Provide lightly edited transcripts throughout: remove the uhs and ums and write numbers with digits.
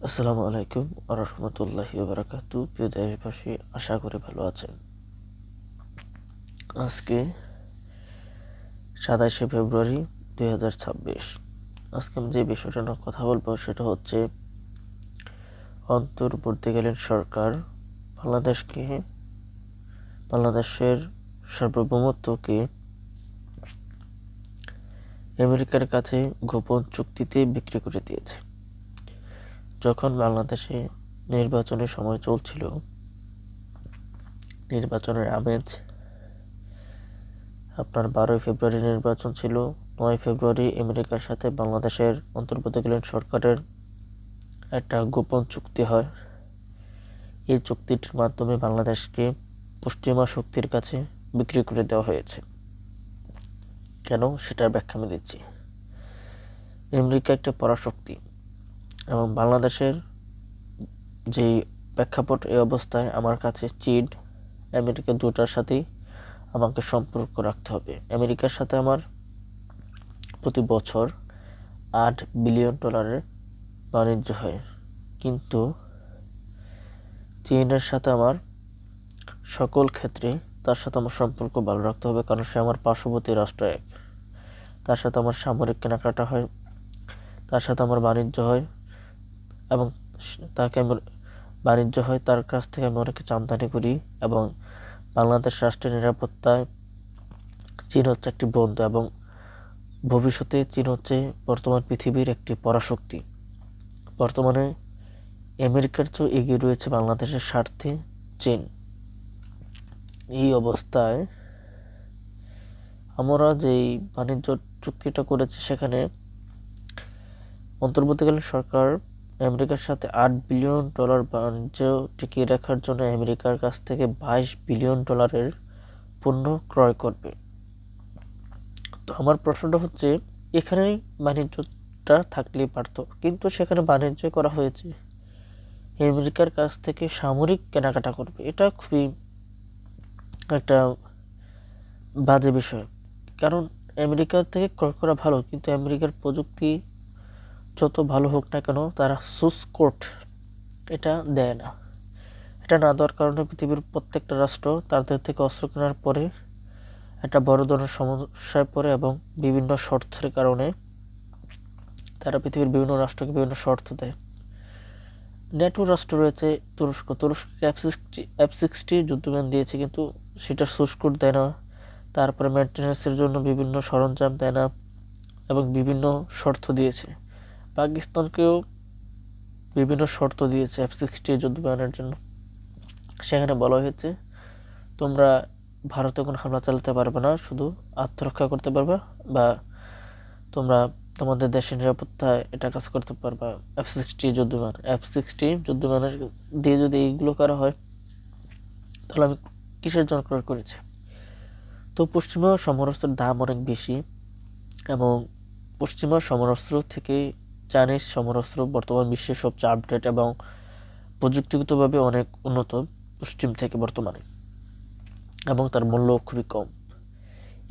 আসসালামু আলাইকুম রহমতুল্লাহি বারাকাতু। প্রিয় দেশবাসী, আশা করি ভালো আছেন। আজকে 27শে ফেব্রুয়ারি 2026। আজকে আমি যে বিষয়টা নিয়ে কথা বলবো সেটা হচ্ছে অন্তর্বর্তীকালীন সরকার বাংলাদেশের সার্বভৌমত্বকে আমেরিকার কাছে গোপন চুক্তিতে বিক্রি করে দিয়েছে। যখন বাংলাদেশে নির্বাচনের সময় চলছিল, নির্বাচনের আমেজ, আপনার 12ই ফেব্রুয়ারি নির্বাচন ছিল। 9ই ফেব্রুয়ারি আমেরিকার সাথে বাংলাদেশের অন্তর্বর্তীকালীন সরকারের একটা গোপন চুক্তি হয়। এই চুক্তিটির মাধ্যমে বাংলাদেশকে পশ্চিমা শক্তির কাছে বিক্রি করে দেওয়া হয়েছে। কেন, সেটার ব্যাখ্যা আমি দিচ্ছি। আমেরিকা একটা পরাশক্তি এবং বাংলাদেশের যে প্রেক্ষাপট, এই অবস্থায় আমার কাছে চীন, আমেরিকা দুটার সাথেই আমাকে সম্পর্ক রাখতে হবে। আমেরিকার সাথে আমার প্রতি বছর $8 বিলিয়ন বাণিজ্য হয়, কিন্তু চীনের সাথে আমার সকল ক্ষেত্রে তার সাথে আমার সম্পর্ক ভালো রাখতে হবে, কারণ সে আমার পার্শ্ববর্তী রাষ্ট্র এক। তার সাথে আমার সামরিক কেনাকাটা হয়, তার সাথে আমার বাণিজ্য হয় এবং তাকে আমার বাণিজ্য হয়, তার কাছ থেকে আমি অনেক কিছু আমদানি করি। এবং বাংলাদেশ রাষ্ট্রের নিরাপত্তায় চীন হচ্ছে একটি বন্ধু, এবং ভবিষ্যতে চীন হচ্ছে বর্তমান পৃথিবীর একটি পরাশক্তি। বর্তমানে আমেরিকার চেয়েও এগিয়ে রয়েছে বাংলাদেশের স্বার্থে চীন। এই অবস্থায় আমরা যেই বাণিজ্য চুক্তিটা করেছি, সেখানে অন্তর্বর্তীকালীন সরকার আমেরিকার সাথে $8 বিলিয়ন বাণিজ্য টিকিয়ে রাখার জন্য আমেরিকার কাছ থেকে $22 বিলিয়ন পণ্য ক্রয় করবে। তো আমার প্রশ্নটা হচ্ছে, এখানে বাণিজ্যটা থাকলেই পারত, কিন্তু সেখানে বাণিজ্য করা হয়েছে আমেরিকার কাছ থেকে সামরিক কেনাকাটা করবে। এটা খুবই একটা বাজে বিষয়। কারণ আমেরিকা থেকে ক্রয় করা ভালো, কিন্তু আমেরিকার প্রযুক্তি যত ভালো হোক না কেন, তারা সোর্স কোড এটা দেয় না। এটা না দেওয়ার কারণে পৃথিবীর প্রত্যেকটা রাষ্ট্র তাদের থেকে অস্ত্র কেনার পরে একটা বড় ধরনের সমস্যায় পড়ে, এবং বিভিন্ন শর্তের কারণে তারা পৃথিবীর বিভিন্ন রাষ্ট্রকে বিভিন্ন শর্ত দেয়। ন্যাটো রাষ্ট্র রয়েছে তুরস্ককে F-60 যুদ্ধবিমান দিয়েছে, কিন্তু সেটার সোর্স কোড দেয় না। তারপরে মেনটেন্যান্সের জন্য বিভিন্ন সরঞ্জাম দেয় না, এবং বিভিন্ন শর্ত দিয়েছে। পাকিস্তানকেও বিভিন্ন শর্ত দিয়েছে F-60 যুদ্ধবিমানের জন্য। সেখানে বলা হয়েছে, তোমরা ভারতে কোনো হামলা চালাতে পারবে না, শুধু আত্মরক্ষা করতে পারবে, বা তোমরা তোমাদের দেশের নিরাপত্তায় এটা কাজ করতে পারবা। F-60 যুদ্ধবিমানের দিয়ে যদি এইগুলো করা হয়, তাহলে আমি কিসের জন্য ক্রয় করেছি? তো পশ্চিমা সমরাস্ত্রের দাম অনেক বেশি, এবং পশ্চিমা সমরাস্ত্র থেকে চাইনিজ সমরাস্ত্র বর্তমান বিশ্বের সবচেয়ে আপডেট এবং প্রযুক্তিগতভাবে অনেক উন্নত পশ্চিম থেকে বর্তমানে, এবং তার মূল্য খুবই কম।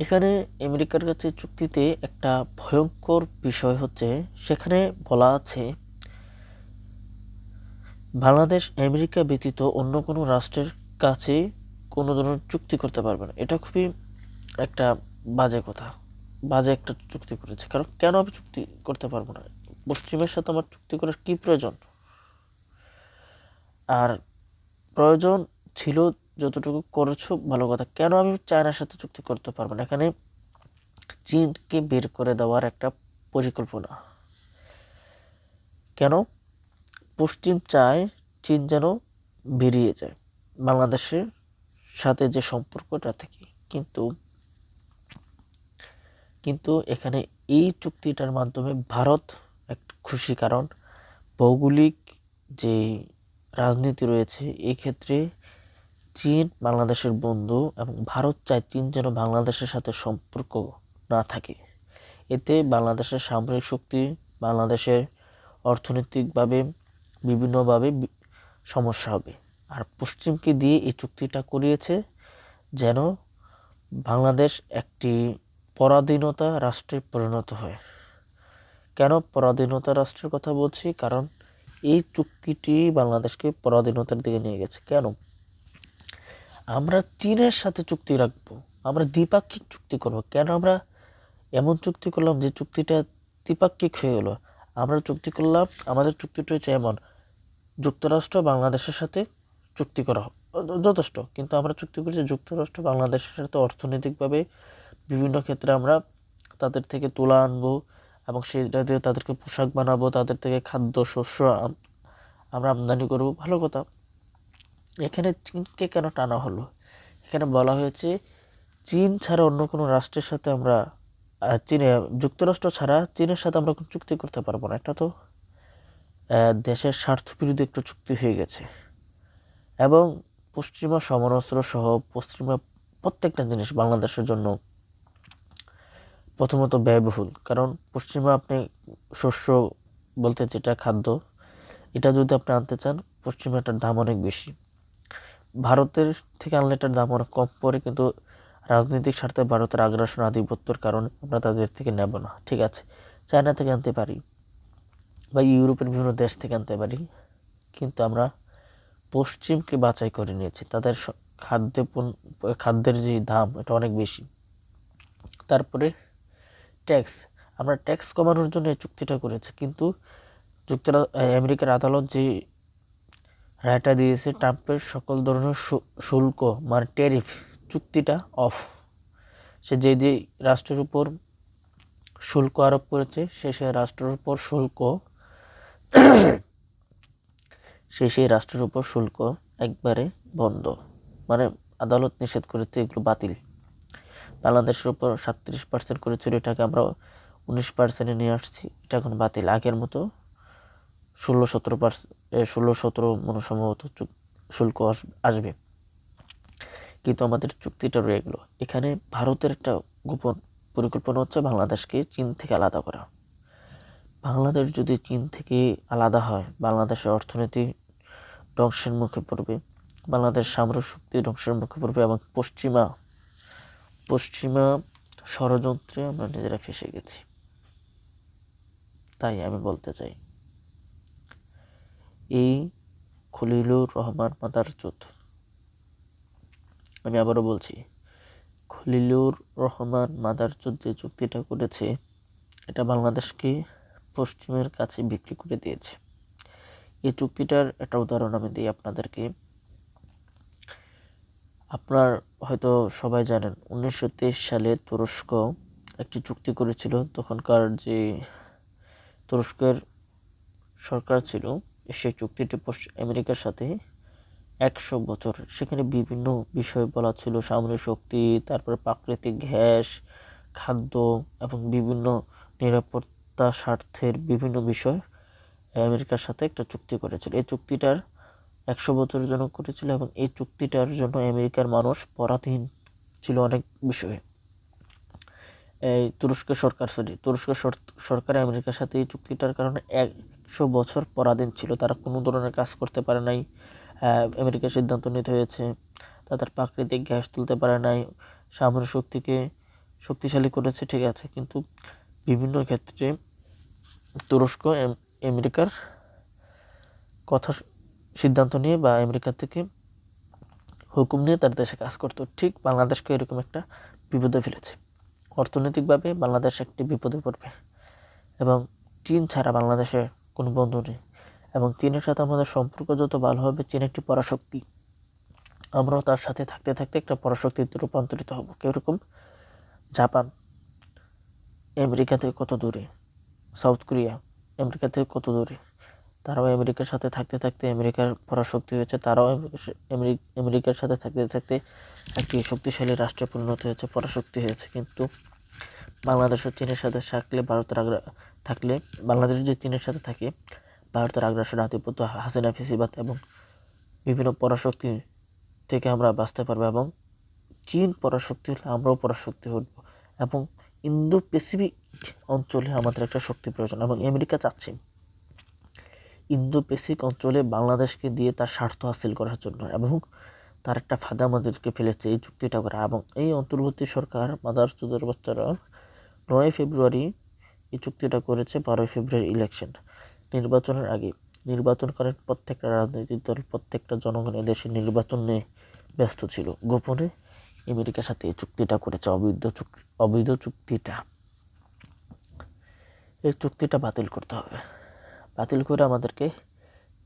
এখানে আমেরিকার কাছে চুক্তিতে একটা ভয়ঙ্কর বিষয় হচ্ছে, সেখানে বলা আছে বাংলাদেশ আমেরিকা ব্যতীত অন্য কোনো রাষ্ট্রের কাছে কোনো ধরনের চুক্তি করতে পারবে না। এটা খুবই একটা বাজে কথা, বাজে একটা চুক্তি করেছে। কারণ কেন আমি চুক্তি করতে পারবো না? পশ্চিমের সাথে আমার চুক্তি করার কি প্রয়োজন? আর প্রয়োজন ছিল যতটুকু করেছো ভালো কথা, কেন আমি চায়নার সাথে চুক্তি করতে পারবো না? এখানে চীনকে বের করে দেওয়ার একটা পরিকল্পনা। কেন? পশ্চিম চায় চীন যেন বেরিয়ে যায় বাংলাদেশের সাথে যে সম্পর্কটা থেকে। কিন্তু কিন্তু এখানে এই চুক্তিটার মাধ্যমে ভারত এক খুশি, কারণ ভৌগোলিক যে রাজনীতি রয়েছে, এই ক্ষেত্রে চীন বাংলাদেশের বন্ধু, এবং ভারত চায় চীন যেন বাংলাদেশের সাথে সম্পর্ক না থাকে। এতে বাংলাদেশের সামরিক শক্তি, বাংলাদেশের অর্থনৈতিকভাবে বিভিন্নভাবে সমস্যা হবে। আর পশ্চিমকে দিয়ে এই চুক্তিটা করিয়েছে যেন বাংলাদেশ একটি পরাধীনতা রাষ্ট্রে পরিণত হয়। কেন পরাধীনতা রাষ্ট্রের কথা বলছি? কারণ এই চুক্তিটি বাংলাদেশকে পরাধীনতার দিকে নিয়ে গেছে। কেন? আমরা চীনের সাথে চুক্তি রাখবো, আমরা দ্বিপাক্ষিক চুক্তি করব। কেন আমরা এমন চুক্তি করলাম যে চুক্তিটা দ্বিপাক্ষিক হয়ে গেলো? আমরা চুক্তি করলাম, আমাদের চুক্তিটা হচ্ছে এমন, যুক্তরাষ্ট্র বাংলাদেশের সাথে চুক্তি করা যথেষ্ট, কিন্তু আমরা চুক্তি করছি যুক্তরাষ্ট্র বাংলাদেশের সাথে অর্থনৈতিকভাবে বিভিন্ন ক্ষেত্রে আমরা তাদের থেকে তুলা আনবো এবং সেটা দিয়ে তাদেরকে পোশাক বানাবো, তাদের থেকে খাদ্য শস্য আমরা আমদানি করব। ভালো কথা। এখানে চীনকে কেন টানা হলো? এখানে বলা হয়েছে চীন ছাড়া অন্য কোনো রাষ্ট্রের সাথে আমরা চীনে যুক্তরাষ্ট্র ছাড়া চীনের সাথে আমরা কোনো চুক্তি করতে পারবো না। এটা তো দেশের স্বার্থ বিরোধী একটা চুক্তি হয়ে গেছে। এবং পশ্চিমা সমরাস্ত্র সহ পশ্চিমা প্রত্যেকটা জিনিস বাংলাদেশের জন্য প্রথমত ব্যয়বহুল। কারণ পশ্চিমা আপনি শস্য বলতে যেটা খাদ্য, এটা যদি আপনি আনতে চান পশ্চিমা এটার দাম অনেক বেশি। ভারতের থেকে আনলে এটার দাম অনেক কম পড়ে, কিন্তু রাজনৈতিক স্বার্থে ভারতের আগ্রাসন আধিপত্যর কারণে আমরা তাদের থেকে নেব না। ঠিক আছে, চায়না থেকে আনতে পারি বা ইউরোপের বিভিন্ন দেশ থেকে আনতে পারি, কিন্তু আমরা পশ্চিমকে বাছাই করে নিয়েছি। তাদের খাদ্যের যে দাম এটা অনেক বেশি। তারপরে ট্যাক্স, আমরা ট্যাক্স কমানোর জন্য এই চুক্তিটা করেছি, কিন্তু আমেরিকার আদালত যে রায়টা দিয়েছে ট্রাম্পের সকল ধরনের শুল্ক মানে ট্যারিফ চুক্তিটা অফ। সে যে রাষ্ট্রের উপর শুল্ক আরোপ করেছে সেই রাষ্ট্রের উপর শুল্ক সেই রাষ্ট্রের উপর শুল্ক একবারে বন্ধ। মানে আদালত নিষেধ করেছে, এগুলো বাতিল। বাংলাদেশের উপর 37% করেছিল, এটাকে আমরা 19% নিয়ে আসছি। এটা এখন বাতিল। আগের মতো 16-17 সম্ভবত শুল্ক আসবে, কিন্তু আমাদের চুক্তিটা রয়ে গেল। এখানে ভারতের একটা গোপন পরিকল্পনা হচ্ছে বাংলাদেশকে চীন থেকে আলাদা করা। বাংলাদেশ যদি চীন থেকে আলাদা হয়, বাংলাদেশের অর্থনীতি ধ্বংসের মুখে পড়বে, বাংলাদেশ সামরিক শক্তি ধ্বংসের মুখে পড়বে এবং পশ্চিমা ষড়যন্ত্রে আমরা নিজেরা ফেঁসে গেছি। তাই আমি বলতে চাই, এই খলিলুর রহমান মাদারচোদ, আমি আবারও বলছি, খলিলুর রহমান মাদারচোদ যে চুক্তিটা করেছে এটা বাংলাদেশকে পশ্চিমের কাছে বিক্রি করে দিয়েছে। এই চুক্তিটার একটা উদাহরণ আমি দিই আপনাদেরকে। আপনার হয়তো সবাই জানেন 1923 সালে তুরস্ক একটি চুক্তি করেছিল। তখনকার যে তুরস্কের সরকার ছিল, সেই চুক্তিটি আমেরিকার সাথে 100 বছর, সেখানে বিভিন্ন বিষয় বলা ছিল, সামরিক শক্তি, তারপরে প্রাকৃতিক গ্যাস, খাদ্য এবং বিভিন্ন নিরাপত্তা স্বার্থের বিভিন্ন বিষয় আমেরিকার সাথে একটা চুক্তি করেছিল। এই চুক্তিটার 100 বছরের জন্য করেছিল এবং এই চুক্তিটার জন্য আমেরিকার মানুষ পরাধীন ছিল অনেক বিষয়ে। এই তুরস্ক সরকার আমেরিকার সাথে এই চুক্তিটার কারণে 100 বছর পরাধীন ছিল। তারা কোনো ধরনের কাজ করতে পারে নাই। আমেরিকার সিদ্ধান্ত নিতে হয়েছে। তাদের প্রাকৃতিক গ্যাস তুলতে পারে নাই, সামরিক শক্তিকে শক্তিশালী করেছে, ঠিক আছে, কিন্তু বিভিন্ন ক্ষেত্রে তুরস্ক আমেরিকার কথা সিদ্ধান্ত নিয়ে বা আমেরিকা থেকে হুকুম নিয়ে তার দেশে কাজ করতো। ঠিক বাংলাদেশকে এরকম একটা বিপদে ফেলেছে। অর্থনৈতিকভাবে বাংলাদেশ একটি বিপদে পড়বে এবং চীন ছাড়া বাংলাদেশে কোনো বন্ধু নেই। এবং চীনের সাথে আমাদের সম্পর্ক যত ভালো হবে, চীন একটি পরাশক্তি, আমরাও তার সাথে থাকতে থাকতে একটা পরাশক্তিতে রূপান্তরিত হব। কীরকম? জাপান আমেরিকা থেকে কত দূরে, সাউথ কোরিয়া আমেরিকা থেকে কত দূরে, তারাও আমেরিকার সাথে থাকতে থাকতে আমেরিকার পরাশক্তি হয়েছে, তারাও আমেরিকার সাথে থাকতে থাকতে একটি শক্তিশালী রাষ্ট্রে পরিণত হয়েছে, পরাশক্তি হয়েছে। কিন্তু বাংলাদেশের চীনের সাথে থাকলে বাংলাদেশ যে চীনের সাথে থাকে, ভারতের আগ্রাসন আধিপত্য, হাসিনা ফেসিবাদ এবং বিভিন্ন পরাশক্তি থেকে আমরা বাঁচতে পারবো। এবং চীন পরাশক্তি হলে আমরাও পরাশক্তি হব এবং ইন্দো প্যাসিফিক অঞ্চলে আমাদের একটা শক্তি প্রয়োজন। এবং আমেরিকা চাচ্ছে ইন্দো প্যাসিফিক অঞ্চলে বাংলাদেশকে দিয়ে তার স্বার্থ হাসিল করার জন্য, এবং তার একটা ফাঁদা আমাদেরকে ফেলেছে এই চুক্তিটা করা। এবং এই অন্তর্বর্তী সরকার মাদারচোদের বাচ্চারা 9 ফেব্রুয়ারি এই চুক্তিটা করেছে, 12 ফেব্রুয়ারি ইলেকশন, নির্বাচনের আগে। নির্বাচনকালীন প্রত্যেকটা রাজনৈতিক দল, প্রত্যেকটা জনগণ এদেশের নির্বাচন নিয়ে ব্যস্ত ছিল। গোপনে আমেরিকার সাথে এই চুক্তিটা করেছে, অবৈধ চুক্তিটা। এই চুক্তিটা বাতিল করতে হবে। বাতিল করে আমাদেরকে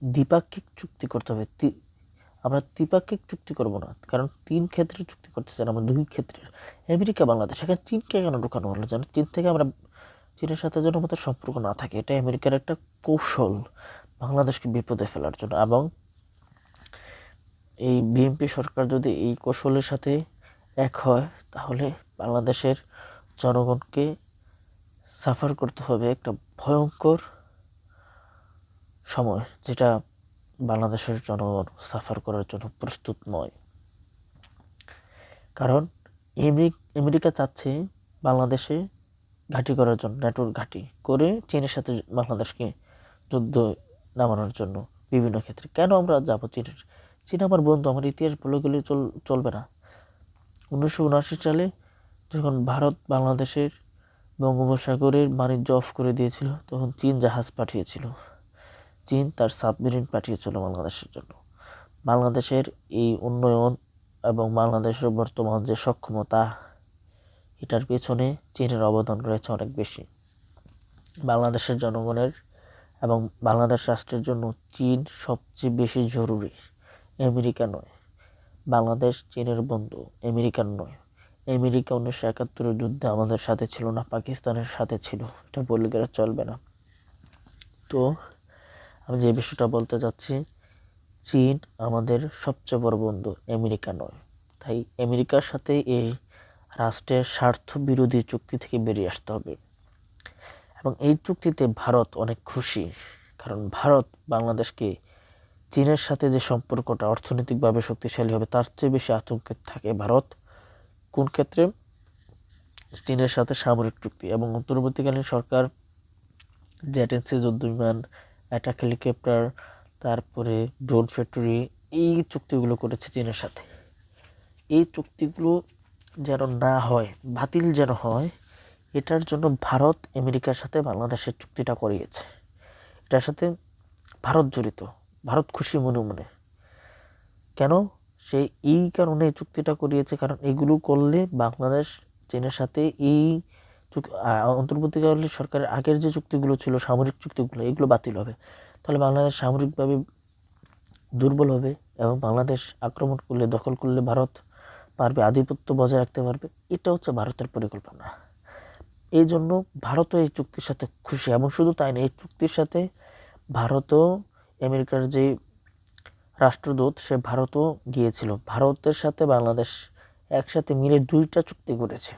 দ্বিপাক্ষিক চুক্তি করতে হবে। আমরা ত্রিপাক্ষিক চুক্তি করব না, কারণ 3 ক্ষেত্রে চুক্তি করতেছেন, আমরা 2 ক্ষেত্রে। আমেরিকা বাংলাদেশ, এখানে চীনকে কেন ঢোকানো হলো? যেন চীন থেকে আমরা, চীনের সাথে যেন আমাদের সম্পর্ক না থাকে। এটা আমেরিকার একটা কৌশল বাংলাদেশকে বিপদে ফেলার জন্য। এবং এই বিএনপি সরকার যদি এই কৌশলের সাথে এক হয়, তাহলে বাংলাদেশের জনগণকে সাফার করতে হবে একটা ভয়ঙ্কর সময়, যেটা বাংলাদেশের জনগণ সাফার করার জন্য প্রস্তুত নয়। কারণ আমেরিকা চাচ্ছে বাংলাদেশে ঘাঁটি করার জন্য, নেটওয়ার্ক ঘাঁটি করে চীনের সাথে বাংলাদেশকে যুদ্ধ নামানোর জন্য বিভিন্ন ক্ষেত্রে। কেন আমরা যাব চীন আমার বন্ধু, আমার ইতিহাস বলে গেলে চলবে না। 1979 সালে যখন ভারত বাংলাদেশের বঙ্গোপসাগরের বাণিজ্য অফ করে দিয়েছিল, তখন চীন জাহাজ পাঠিয়েছিল, চীন তার সাবমেরিন পাঠিয়েছিল বাংলাদেশের জন্য। বাংলাদেশের এই উন্নয়ন এবং বাংলাদেশের বর্তমান যে সক্ষমতা, এটার পেছনে চীনের অবদান রয়েছে অনেক বেশি। বাংলাদেশের জনগণের এবং বাংলাদেশ রাষ্ট্রের জন্য চীন সবচেয়ে বেশি জরুরি, আমেরিকা নয়। বাংলাদেশ চীনের বন্ধু, আমেরিকার নয়। আমেরিকা 1971 যুদ্ধে আমাদের সাথে ছিল না, পাকিস্তানের সাথে ছিল। এটা বলে গেলে চলবে না। তো আমি যে বিষয়টা বলতে চাচ্ছি, চীন আমাদের সবচেয়ে বড় বন্ধু, আমেরিকা নয়। তাই আমেরিকার সাথে এই রাষ্ট্রের স্বার্থ বিরোধী চুক্তি থেকে বেরিয়ে আসতে হবে। এবং এই চুক্তিতে ভারত অনেক খুশি, কারণ ভারত বাংলাদেশকে, চীনের সাথে যে সম্পর্কটা অর্থনৈতিকভাবে শক্তিশালী হবে, তার চেয়ে বেশি আতঙ্কে থাকে ভারত। কোন ক্ষেত্রে? চীনের সাথে সামরিক চুক্তি। এবং অন্তর্বর্তীকালীন সরকার জেট এনসি যুদ্ধ বিমান, অ্যাটাক হেলিকপ্টার, তারপরে ড্রোন ফ্যাক্টরি, এই চুক্তিগুলো করেছে চীনের সাথে। এই চুক্তিগুলো যেন না হয়, বাতিল যেন হয়, এটার জন্য ভারত আমেরিকার সাথে বাংলাদেশের চুক্তিটা করিয়েছে। এটার সাথে ভারত জড়িত, ভারত খুশি মনে মনে। কেন? সে এই কারণে এই চুক্তিটা করিয়েছে, কারণ এগুলো করলে বাংলাদেশ চীনের সাথে এই অন্তর্বর্তীকালীন সরকারের আগের যে চুক্তিগুলো ছিল, সামরিক চুক্তিগুলো, এগুলো বাতিল হবে। তাহলে বাংলাদেশ সামরিকভাবে দুর্বল হবে এবং বাংলাদেশ আক্রমণ করলে, দখল করলে ভারত পারবে, আধিপত্য বজায় রাখতে পারবে। এটা হচ্ছে ভারতের পরিকল্পনা। এই জন্য ভারতও এই চুক্তির সাথে খুশি। এবং শুধু তাই না, এই চুক্তির সাথে ভারতও, আমেরিকার যে রাষ্ট্রদূত, সে ভারতও গিয়েছিল। ভারতের সাথে বাংলাদেশ একসাথে মিলে 2টা চুক্তি করেছে।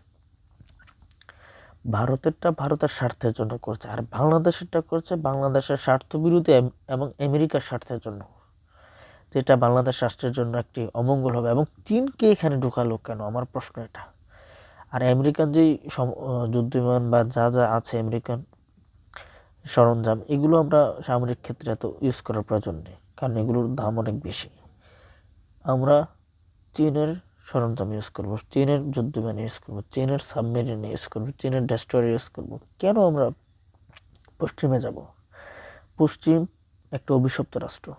ভারতেরটা ভারতের স্বার্থের জন্য করছে, আর বাংলাদেশেরটা করছে বাংলাদেশের স্বার্থ বিরোধী এবং আমেরিকার স্বার্থের জন্য, যেটা বাংলাদেশ রাষ্ট্রের জন্য একটি অমঙ্গল হবে। এবং চীনকে এখানে ঢুকালো কেন, আমার প্রশ্ন এটা। আর আমেরিকান যে যুদ্ধ বিমান বা যা যা আছে, আমেরিকান সরঞ্জাম, এগুলো আমরা সামরিক ক্ষেত্রে এত ইউজ করার প্রয়োজন নেই, কারণ এগুলোর দাম অনেক বেশি। আমরা চীনের সরঞ্জাম ইউজ করবো, চীনের যুদ্ধ বিমান ইউজ করবো, চীনের সাবমেরিন ইউজ করবো, চীনের ডেস্ট্রয়ার ইউজ করবো। কেন আমরা পশ্চিমে যাব? পশ্চিম একটা অভিশপ্ত রাষ্ট্র।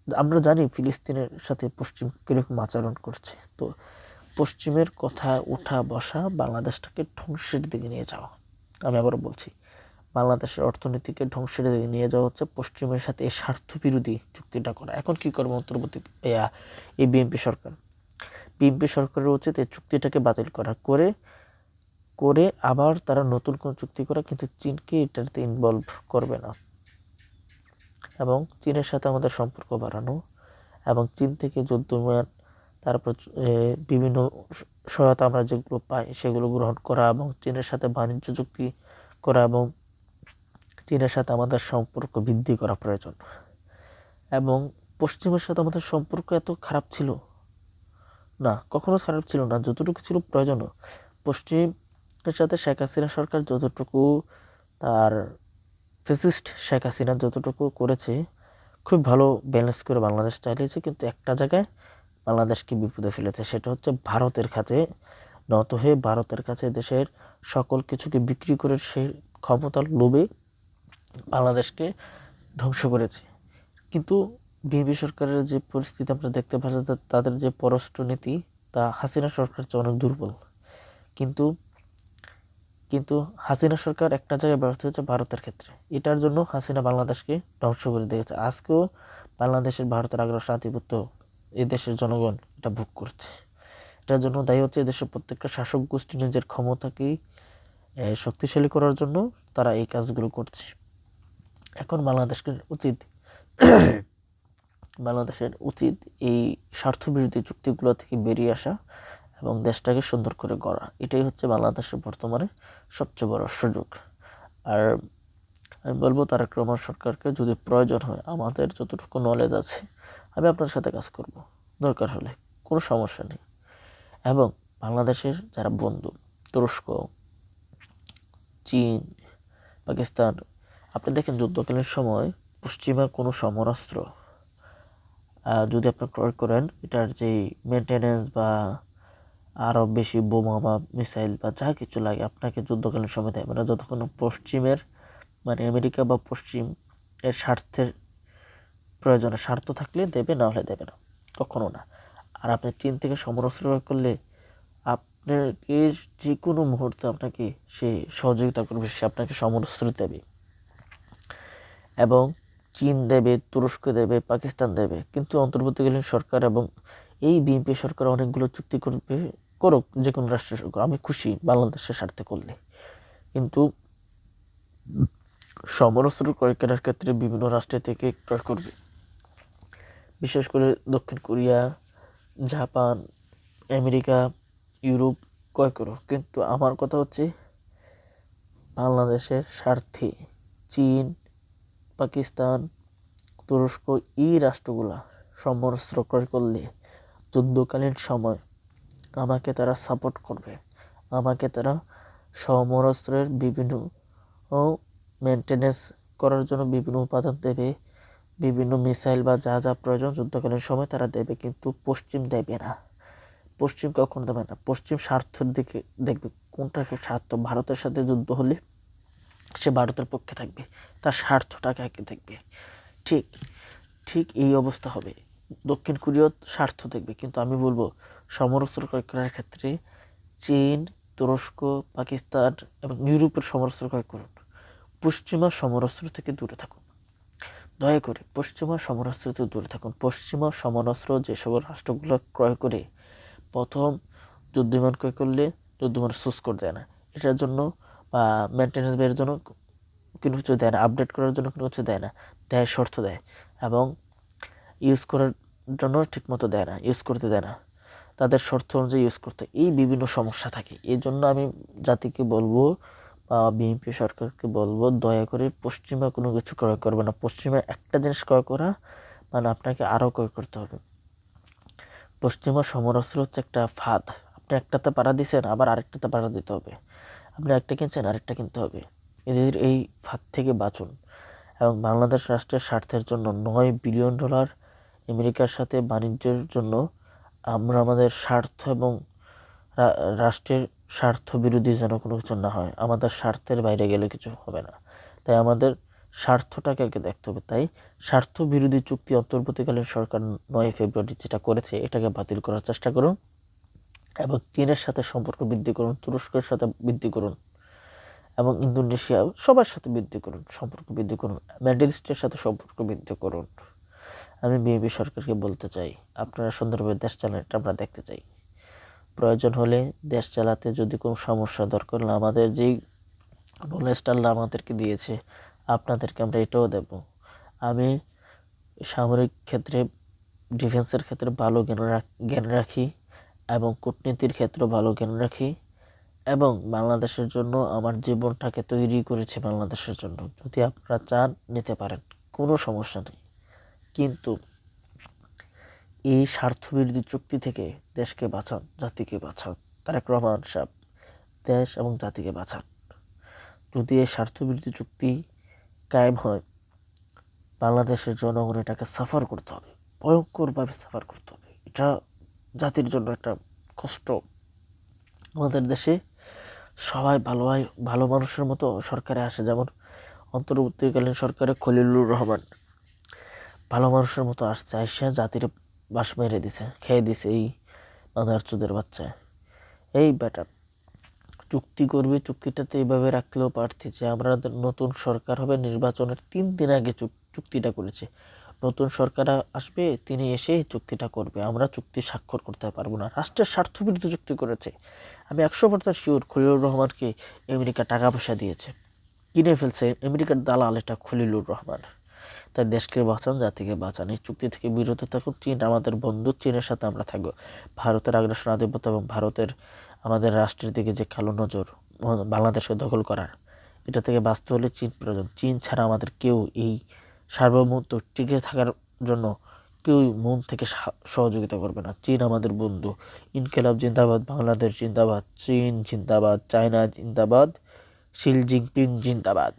আমরা জানি ফিলিস্তিনের সাথে পশ্চিম কীরকম আচরণ করছে। তো পশ্চিমের কথা উঠা বসা বাংলাদেশটাকে ধ্বংসের দিকে নিয়ে যাওয়া। আমি আবারও বলছি, বাংলাদেশের অর্থনীতিকে ধ্বংসের দিকে নিয়ে যাওয়া হচ্ছে পশ্চিমের সাথে এই স্বার্থ বিরোধী চুক্তিটা করা। এখন কি করবো অন্তর্বর্তী এই বিএনপি সরকারের উচিত এই চুক্তিটাকে বাতিল করা, করে আবার তারা নতুন কোনো চুক্তি করা, কিন্তু চীনকে এটাতে ইনভলভ করবে না। এবং চীনের সাথে আমাদের সম্পর্ক বাড়ানো, এবং চীন থেকে যুদ্ধ বিমান, তারপর বিভিন্ন সহায়তা আমরা যেগুলো পাই সেগুলো গ্রহণ করা, এবং চীনের সাথে বাণিজ্য চুক্তি করা, এবং চীনের সাথে আমাদের সম্পর্ক বৃদ্ধি করা প্রয়োজন। এবং পশ্চিমের সাথে আমাদের সম্পর্ক এত খারাপ ছিল না, কখনো খারাপ ছিল না, যতটুকু ছিল প্রয়োজন। পশ্চিমের সাথে শেখ হাসিনা সরকার যতটুকু, তার ফ্যাসিস্ট শেখ হাসিনা যতটুকু করেছে, খুব ভালো ব্যালেন্স করে বাংলাদেশ চালিয়েছে, কিন্তু একটা জায়গায় বাংলাদেশকে বিপদে ফেলেছে। সেটা হচ্ছে ভারতের কাছে নত হয়ে, ভারতের কাছে দেশের সকল কিছুকে বিক্রি করে সে ক্ষমতার লোভে বাংলাদেশকে ধ্বংস করেছে। কিন্তু বিএনপি সরকারের যে পরিস্থিতি আমরা দেখতে পাচ্ছি, তাদের যে পররাষ্ট্রনীতি তা হাসিনা সরকার চেয়ে অনেক দুর্বল। কিন্তু কিন্তু হাসিনা সরকার একটা জায়গায় ব্যর্থ হয়েছে, ভারতের ক্ষেত্রে। এটার জন্য হাসিনা বাংলাদেশকে ধ্বংস করে দিয়েছে। আজকেও বাংলাদেশের ভারতের আগ্রাসন আধিপত্য এই দেশের জনগণ এটা ভোগ করছে। এটার জন্য দায়ী হচ্ছে এদেশের প্রত্যেকটা শাসক গোষ্ঠী নিজের ক্ষমতাকেই শক্তিশালী করার জন্য তারা এই কাজগুলো করছে। এখন বাংলাদেশের উচিত এই স্বার্থবিরোধী চুক্তিগুলো থেকে বেরিয়ে আসা এবং দেশটাকে সুন্দর করে গড়া। এটাই হচ্ছে বাংলাদেশের বর্তমানে সবচেয়ে বড় সুযোগ। আর আমি বলবো তারেক রহমান সরকারকে, যদি প্রয়োজন হয়, আমাদের যতটুকু নলেজ আছে, আমি আপনার সাথে কাজ করব দরকার হলে, কোনো সমস্যা নেই। এবং বাংলাদেশের যারা বন্ধু, তুরস্ক, চীন, পাকিস্তান, আপনি দেখেন যুদ্ধকালীন সময় পশ্চিমা কোনো সমরাস্ত্র যদি আপনি ক্রয় করেন, এটার যে মেনটেনেন্স বা আরও বেশি বোমা বা মিসাইল বা যা কিছু লাগে আপনাকে যুদ্ধকালীন সময় দেয়, মানে যতক্ষণ পশ্চিমের, মানে আমেরিকা বা পশ্চিম এর স্বার্থের প্রয়োজনে, স্বার্থ থাকলে দেবে, না হলে দেবে না, কখনো না। আর আপনি চীন থেকে সমরাস্ত্র ক্রয় করলে আপনাকে যে কোনো মুহূর্তে আপনাকে সে সহযোগিতা করবে, সে আপনাকে সমরাস্ত্র দেবে। এবং চীন দেবে, তুরস্ক দেবে, পাকিস্তান দেবে। কিন্তু অন্তর্বর্তীকালীন সরকার এবং এই বিএনপি সরকার অনেকগুলো চুক্তি করুক, যে কোনো রাষ্ট্রের সরকার, আমি খুশি বাংলাদেশের স্বার্থে করলে। কিন্তু সমরাস্ত্র ক্রয় করার ক্ষেত্রে বিভিন্ন রাষ্ট্র থেকে ক্রয় করবে, বিশেষ করে দক্ষিণ কোরিয়া, জাপান, আমেরিকা, ইউরোপ ক্রয় করুক। কিন্তু আমার কথা হচ্ছে বাংলাদেশের স্বার্থে চীন, পাকিস্তান, তুরস্ক, এই রাষ্ট্রগুলা সমরাস্ত্র ক্রয় করলে যুদ্ধকালীন সময় আমাকে তারা সাপোর্ট করবে, আমাকে তারা সমরাস্ত্রের বিভিন্ন মেনটেনেন্স করার জন্য বিভিন্ন উপাদান দেবে, বিভিন্ন মিসাইল বা যা যা প্রয়োজন যুদ্ধকালীন সময় তারা দেবে। কিন্তু পশ্চিম দেবে না, পশ্চিম কখন দেবে না। পশ্চিম স্বার্থের দিকে দেখবে, কোনটাকে স্বার্থ। ভারতের সাথে যুদ্ধ হলে সে ভারতের পক্ষে থাকবে, তার স্বার্থটাকে আগে দেখবে। ঠিক ঠিক এই অবস্থা হবে। দক্ষিণ কোরিয়ার স্বার্থ দেখবে। কিন্তু আমি বলবো সমরাস্ত্র ক্রয় করার ক্ষেত্রে চীন, তুরস্ক, পাকিস্তান এবং ইউরোপের সমরাস্ত্র ক্রয় করুন। পশ্চিমা সমরাস্ত্র থেকে দূরে থাকুন, দয়া করে পশ্চিমা সমরাস্ত্র থেকে দূরে থাকুন। পশ্চিমা সমরাস্ত্র যে সকল রাষ্ট্রগুলো ক্রয় করে, প্রথম যুদ্ধবিমান ক্রয় করলে যুদ্ধবিমান সুস করে দেয় না, এটার জন্য বা মেনটেন্যান্স ব্যয়ের জন্য কোনো কিছু দেয় না, আপডেট করার জন্য কোনো কিছু দেয় না, দেয় শর্ত দেয়, এবং ইউজ করার জন্য ঠিকমতো দেয় না, ইউজ করতে দেয় না, তাদের শর্ত অনুযায়ী ইউজ করতে। এই বিভিন্ন সমস্যা থাকে। এই জন্য আমি জাতিকে বলবো বা বিএনপি সরকারকে বলবো, দয়া করে পশ্চিমা কোনো কিছু ক্রয় করবে না। পশ্চিমা একটা জিনিস ক্রয় করা মানে আপনাকে আরও ক্রয় করতে হবে। পশ্চিমা সমরাস্ত্র হচ্ছে একটা ফাঁদ। আপনি একটাতে পাড়া দিয়েছেন, আবার আরেকটাতে পাড়া দিতে হবে। আপনি একটা কিনছেন, আরেকটা কিনতে হবে। এদের এই ফাঁদ থেকে বাঁচুন। এবং বাংলাদেশ রাষ্ট্রের স্বার্থের জন্য $9 বিলিয়ন আমেরিকার সাথে বাণিজ্যের জন্য আমরা আমাদের স্বার্থ এবং রাষ্ট্রের স্বার্থ বিরোধী যেন কোনো কিছু না হয়, আমাদের স্বার্থের বাইরে গেলে কিছু হবে না। তাই আমাদের স্বার্থটাকে আগে দেখতে হবে। তাই স্বার্থ বিরোধী চুক্তি অন্তর্বর্তীকালীন সরকার 9 ফেব্রুয়ারি যেটা করেছে, এটাকে বাতিল করার চেষ্টা করুন এবং চীনের সাথে সম্পর্ক বৃদ্ধি করুন, তুরস্কের সাথে বৃদ্ধি করুন এবং ইন্দোনেশিয়া, সবার সাথে বৃদ্ধি করুন, সম্পর্ক বৃদ্ধি করুন, মিডল ইস্টের সাথে সম্পর্ক বৃদ্ধি করুন। আমি বিএনপি সরকারকে বলতে চাই, আপনারা সুন্দরভাবে দেশ চালান, এটা আমরা দেখতে চাই। প্রয়োজন হলে দেশ চালাতে যদি কোনো সমস্যা দরকার হলে, আমাদের যেই নলেজটা আল্লাহ আমাদেরকে দিয়েছে, আপনাদেরকে আমরা এটাও দেব। আমি সামরিক ক্ষেত্রে, ডিফেন্সের ক্ষেত্রে ভালো জ্ঞান রাখি এবং কূটনীতির ক্ষেত্রেও ভালো জ্ঞান রাখি এবং বাংলাদেশের জন্য আমার জীবনটাকে তৈরি করেছি বাংলাদেশের জন্য। যদি আপনারা চান নিতে পারেন, কোনো সমস্যা নেই। কিন্তু এই স্বার্থবিরোধী চুক্তি থেকে দেশকে বাঁচান, জাতিকে বাঁচান। তারেক রহমান সাহেব, দেশ এবং জাতিকে বাঁচান। যদি এই স্বার্থবিরোধী চুক্তি কায়েম হয়, বাংলাদেশের জনগণ এটাকে সাফার করতে হবে, ভয়ঙ্করভাবে সাফার করতে হবে। এটা জাতির জন্য একটা কষ্ট। আমাদের দেশে সবাই ভালো মানুষের মতো সরকারে আসে, যেমন অন্তর্বর্তীকালীন সরকারে খলিলুর রহমান ভালো মানুষের মতো আসছে, আইসা জাতির বাস মেরে দিছে, খেয়ে দিছে এই মাদারচোদের বাচ্চা। এই বেটা চুক্তি করবে, চুক্তিটাতে এইভাবে রাখলেও পারতি যে আমাদের নতুন সরকার হবে, নির্বাচনের 3 দিন আগে চুক্তিটা করেছে। নতুন সরকার আসবে, তিনি এসে চুক্তিটা করবে, আমরা চুক্তি স্বাক্ষর করতে পারবো না। রাষ্ট্রের স্বার্থবিরুদ্ধে চুক্তি করেছে। আমি 100% শিওর খলিলুর রহমানকে আমেরিকা টাকা পয়সা দিয়েছে, কিনে ফেলছে আমেরিকার দালাল এটা খলিলুর রহমান। তাই দেশকে বাঁচান, জাতিকে বাঁচান, এই চুক্তি থেকে বিরত থাকুন। চীন আমাদের বন্ধু, চীনের সাথে আমরা থাকবো। ভারতের আগ্রাসন, আধিপত্য এবং ভারতের আমাদের রাষ্ট্রের দিকে যে কালো নজর বাংলাদেশকে দখল করার, এটা থেকে বাঁচতে হলে চীন প্রয়োজন। চীন ছাড়া আমাদের কেউ এই সার্বভৌমত্ব টিকে থাকার জন্য কেউ মন থেকে সহযোগিতা করবে না। চীন আমাদের বন্ধু। ইনকিলাব জিন্দাবাদ, বাংলাদেশ জিন্দাবাদ, চীন জিন্দাবাদ, চায়না জিন্দাবাদ, শি জিনপিং জিন্দাবাদ।